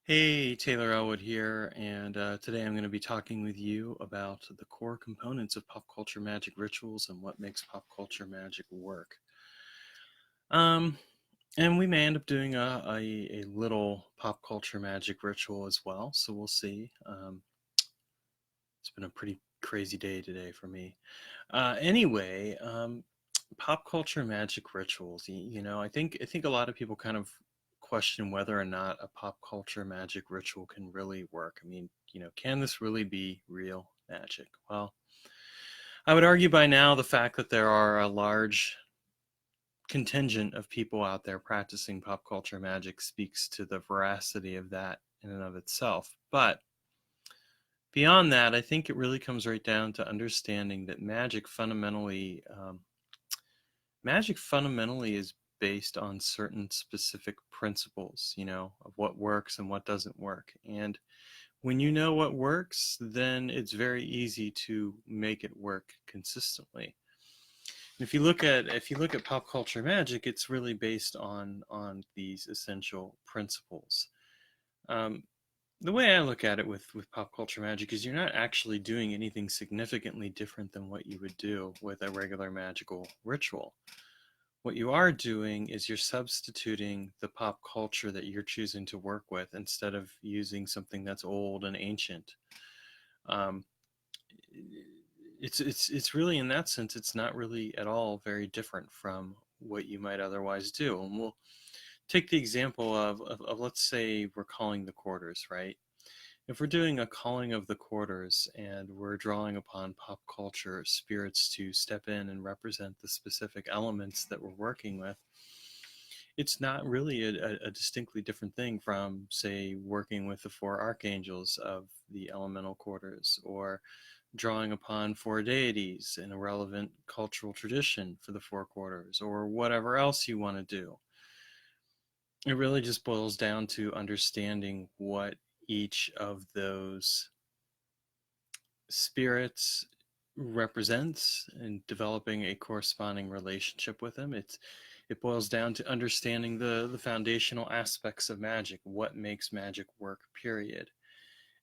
Hey, Taylor Ellwood here, and today I'm going to be talking with you about the core components of pop culture magic rituals and what makes pop culture magic work. Um, and we may end up doing a little pop culture magic ritual as well, so we'll see. It's been a pretty crazy day today for me. Anyway, pop culture magic rituals. I think a lot of people kind of question whether or not a pop culture magic ritual can really work. I mean, can this really be real magic? Well, I would argue by now the fact that there are a large contingent of people out there practicing pop culture magic speaks to the veracity of that in and of itself. But beyond that, I think it really comes right down to understanding that magic fundamentally is based on certain specific principles, of what works and what doesn't work. And when you know what works, then it's very easy to make it work consistently. And if you look at pop culture magic, it's really based on these essential principles. Um, the way I look at it with pop culture magic is you're not actually doing anything significantly different than what you would do with a regular magical ritual. What you are doing is you're substituting the pop culture that you're choosing to work with instead of using something that's old and ancient. Um, it's really in that sense, it's not really at all very different from what you might otherwise do. And we'll take the example of let's say we're calling the quarters, right? If we're doing a calling of the quarters and we're drawing upon pop culture spirits to step in and represent the specific elements that we're working with, it's not really a distinctly different thing from, say, working with the four archangels of the elemental quarters or drawing upon four deities in a relevant cultural tradition for the four quarters or whatever else you want to do. It really just boils down to understanding what each of those spirits represents and developing a corresponding relationship with them. It boils down to understanding the foundational aspects of magic, what makes magic work, period.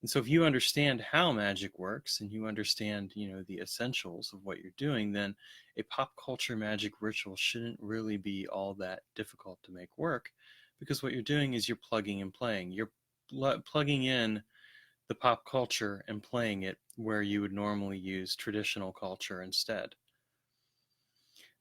And so if you understand how magic works and you understand, the essentials of what you're doing, then a pop culture magic ritual shouldn't really be all that difficult to make work, because what you're doing is you're plugging and playing. You're plugging in the pop culture and playing it where you would normally use traditional culture instead.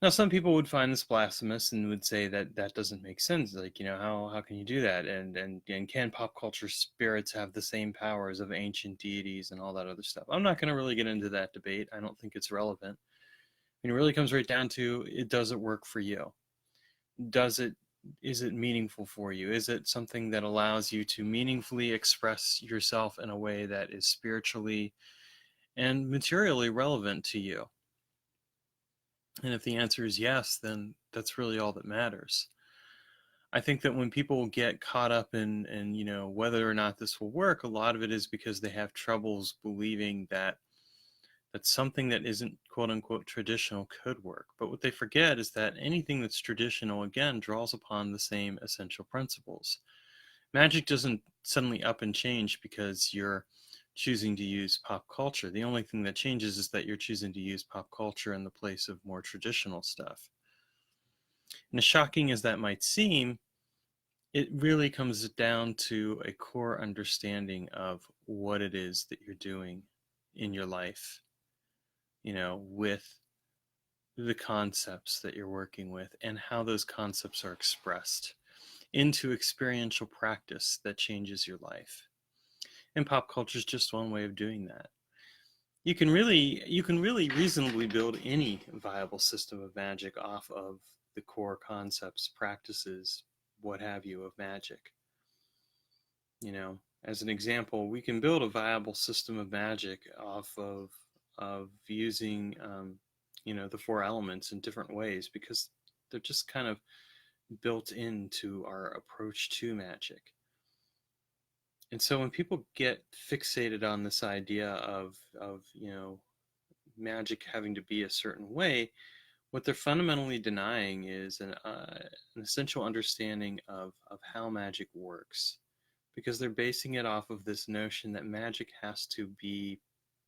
Now, some people would find this blasphemous and would say that that doesn't make sense. Like, how can you do that? And can pop culture spirits have the same powers of ancient deities and all that other stuff? I'm not going to really get into that debate. I don't think it's relevant. And it really comes right down to, it does it work for you? Does it is it meaningful for you? Is it something that allows you to meaningfully express yourself in a way that is spiritually and materially relevant to you? And if the answer is yes, then that's really all that matters. I think that when people get caught up in whether or not this will work, a lot of it is because they have troubles believing that something that isn't quote unquote traditional could work. But what they forget is that anything that's traditional, again, draws upon the same essential principles. Magic doesn't suddenly up and change because you're choosing to use pop culture. The only thing that changes is that you're choosing to use pop culture in the place of more traditional stuff. And as shocking as that might seem, it really comes down to a core understanding of what it is that you're doing in your life, with the concepts that you're working with and how those concepts are expressed into experiential practice that changes your life. And pop culture is just one way of doing that. You can really reasonably build any viable system of magic off of the core concepts, practices, what have you, of magic. As an example, we can build a viable system of magic off of using the four elements in different ways, because they're just kind of built into our approach to magic. And so when people get fixated on this idea of magic having to be a certain way, what they're fundamentally denying is an essential understanding of how magic works. because they're basing it off of this notion that magic has to be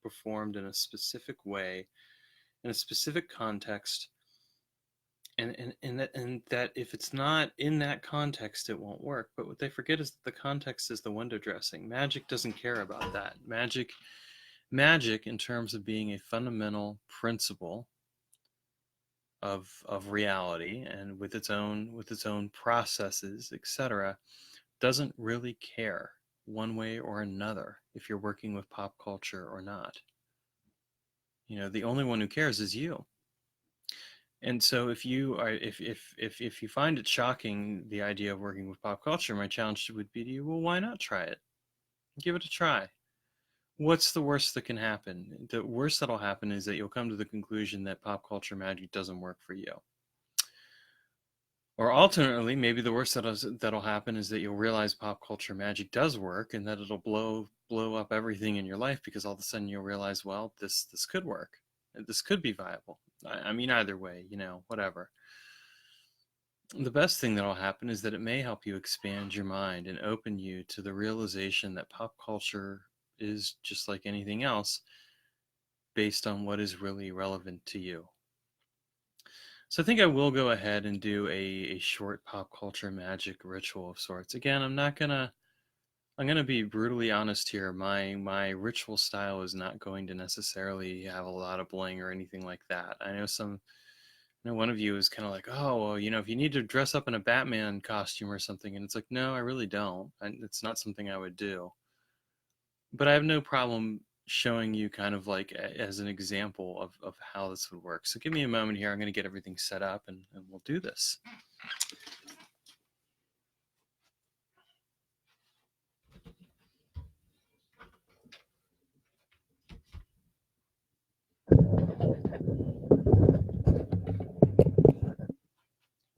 performed in a specific way, in a specific context, and that if it's not in that context, it won't work. But what they forget is that the context is the window dressing. Magic doesn't care about that. Magic, in terms of being a fundamental principle of reality, and with its own processes, etc., doesn't really care one way or another if you're working with pop culture or not. The only one who cares is you. And so if you find it shocking, the idea of working with pop culture, my challenge would be to you, well, why not try it? Give it a try. What's the worst that can happen? The worst that'll happen is that you'll come to the conclusion that pop culture magic doesn't work for you. Or alternately, maybe the worst that'll happen is that you'll realize pop culture magic does work, and that it'll blow up everything in your life, because all of a sudden you'll realize, well, this could work. This could be viable. I mean, either way, whatever. The best thing that'll happen is that it may help you expand your mind and open you to the realization that pop culture is just like anything else, based on what is really relevant to you. So I think I will go ahead and do a short pop culture magic ritual of sorts. Again, I'm gonna be brutally honest here. My ritual style is not going to necessarily have a lot of bling or anything like that. I know one of you is kind of like, oh, well, if you need to dress up in a Batman costume or something, and it's like, no, I really don't. It's not something I would do. But I have no problem showing you kind of like as an example of how this would work. So give me a moment here. I'm going to get everything set up, and we'll do this.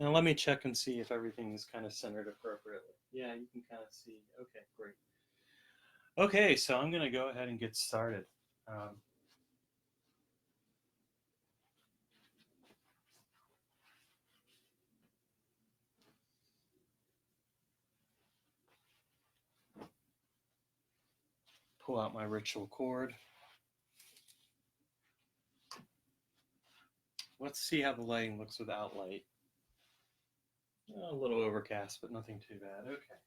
Now let me check and see if everything is kind of centered appropriately. Yeah, you can kind of see. Okay, great. Okay, so I'm going to go ahead and get started. Um, Pull out my ritual cord. Let's see how the lighting looks without light. A little overcast, but nothing too bad. Okay.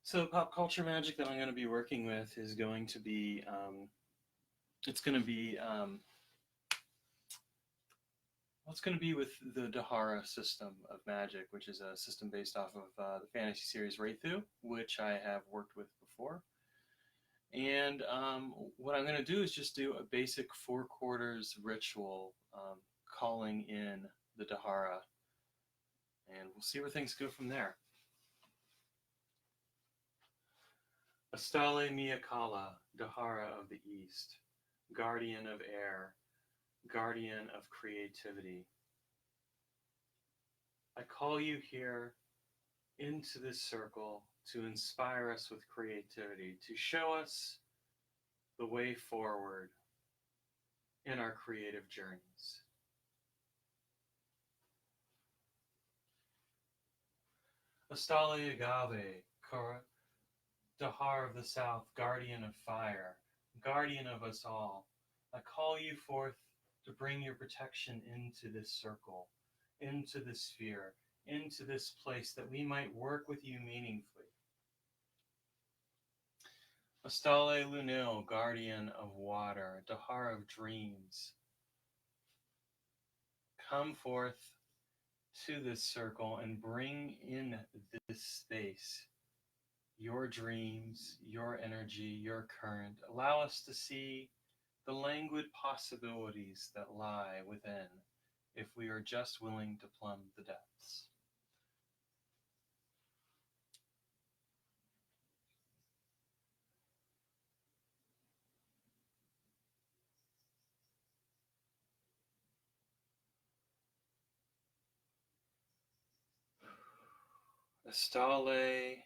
So pop culture magic that I'm going to be working with is going to be, it's going to be, it's going to be with the Dahara system of magic, which is a system based off of the fantasy series Wraithu, which I have worked with before. And what I'm going to do is just do a basic 4/4 ritual, calling in the Dahara, and we'll see where things go from there. Astale Miyakala, Dahara of the East, guardian of air, guardian of creativity. I call you here into this circle to inspire us with creativity, to show us the way forward in our creative journeys. Astale Agave, Dahar of the South, guardian of fire, guardian of us all, I call you forth to bring your protection into this circle, into this sphere, into this place, that we might work with you meaningfully. Astale Lunil, guardian of water, Dahar of dreams, come forth to this circle and bring in this space your dreams, your energy, your current. Allow us to see the languid possibilities that lie within, if we are just willing to plumb the depths. Astale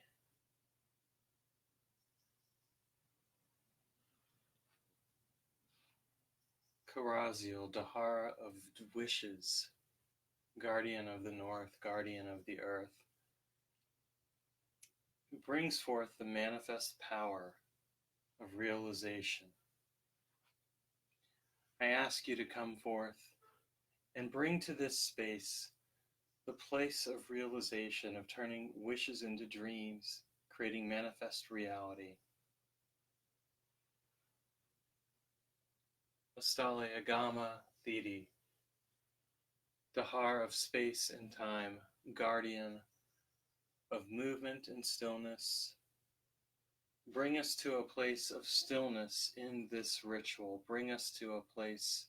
Karaziel, Dahara of wishes, guardian of the north, guardian of the earth. brings forth the manifest power of realization. I ask you to come forth and bring to this space the place of realization, of turning wishes into dreams, creating manifest reality. Astale Agama Thidi, Dahar of space and time, guardian of movement and stillness. Bring us to a place of stillness in this ritual. Bring us to a place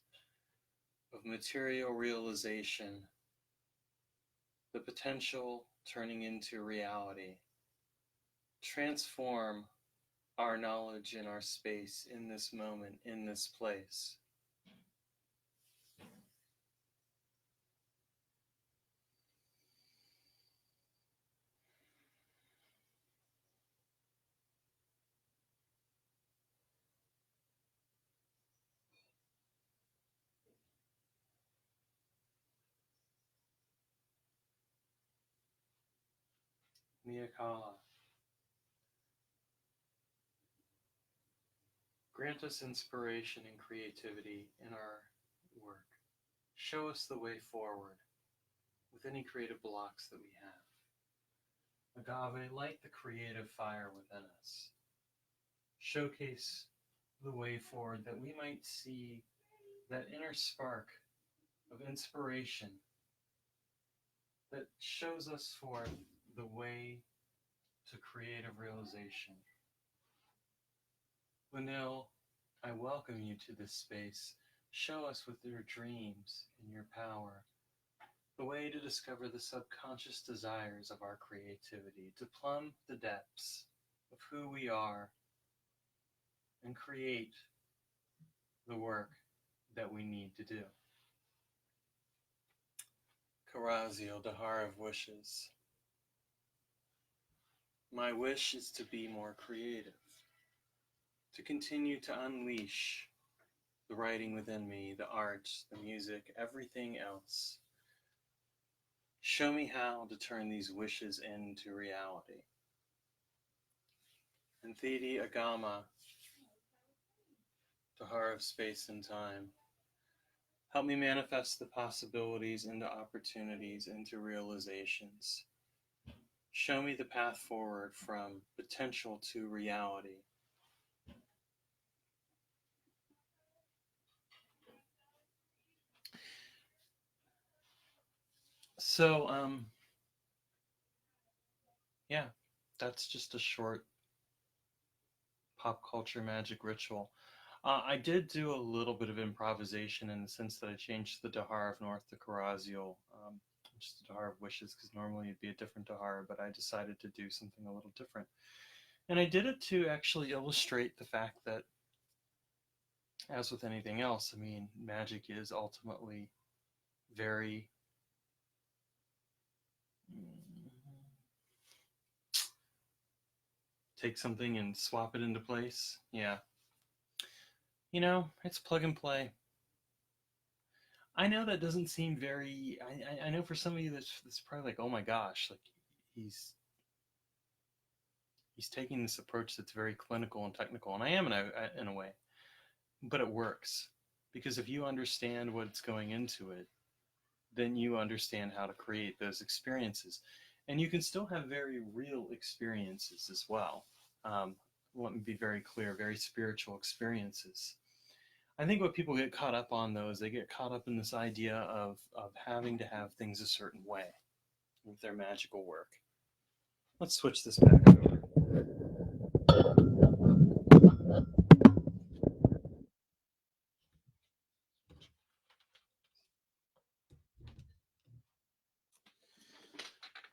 of material realization, the potential turning into reality. Transform our knowledge in our space, in this moment, in this place. Miyakala, grant us inspiration and creativity in our work. Show us the way forward with any creative blocks that we have. Agave, light the creative fire within us. Showcase the way forward that we might see that inner spark of inspiration that shows us forth the way to creative realization. Lanil, I welcome you to this space. Show us with your dreams and your power the way to discover the subconscious desires of our creativity, to plumb the depths of who we are and create the work that we need to do. Karazio, Dahar of wishes. My wish is to be more creative, to continue to unleash the writing within me, the art, the music, everything else. Show me how to turn these wishes into reality. And Thidi Agama, Dahar of space and time, help me manifest the possibilities into opportunities, into realizations. Show me the path forward from potential to reality. So, yeah, that's just a short pop culture magic ritual. I did do a little bit of improvisation in the sense that I changed the Dahar of North to Karazio, which is the Dahar of Wishes, because normally it'd be a different Dahar, but I decided to do something a little different. And I did it to actually illustrate the fact that, as with anything else, I mean, magic is ultimately very take something and swap it into place. Yeah. You know, it's plug and play. I know that doesn't seem very. I know for some of you that's probably like, oh my gosh, like he's he's taking this approach that's very clinical and technical, and I am in a way, but it works because if you understand what's going into it, then you understand how to create those experiences, and you can still have very real experiences as well. Let me be very clear, very spiritual experiences. I think what people get caught up on, though, is they get caught up in this idea of having to have things a certain way with their magical work. Let's switch this back over.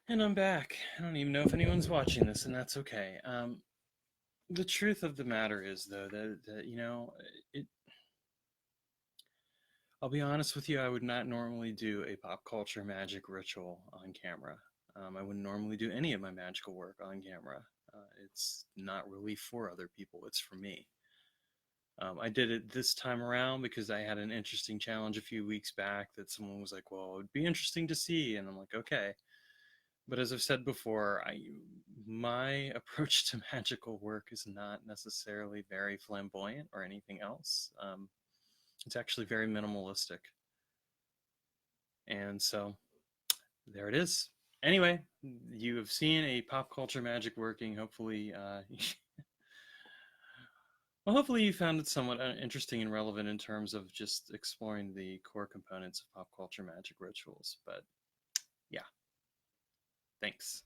And I'm back. I don't even know if anyone's watching this, and that's okay. The truth of the matter is, though, that you know, it. I'll be honest with you. I would not normally do a pop culture magic ritual on camera. I wouldn't normally do any of my magical work on camera. It's not really for other people. It's for me. I did it this time around because I had an interesting challenge a few weeks back that someone was like, "Well, it'd be interesting to see," and I'm like, "Okay." But as I've said before, my approach to magical work is not necessarily very flamboyant or anything else. It's actually very minimalistic. And so there it is. Anyway, you have seen a pop culture magic working. Hopefully, well, hopefully you found it somewhat interesting and relevant in terms of just exploring the core components of pop culture magic rituals. But yeah, thanks.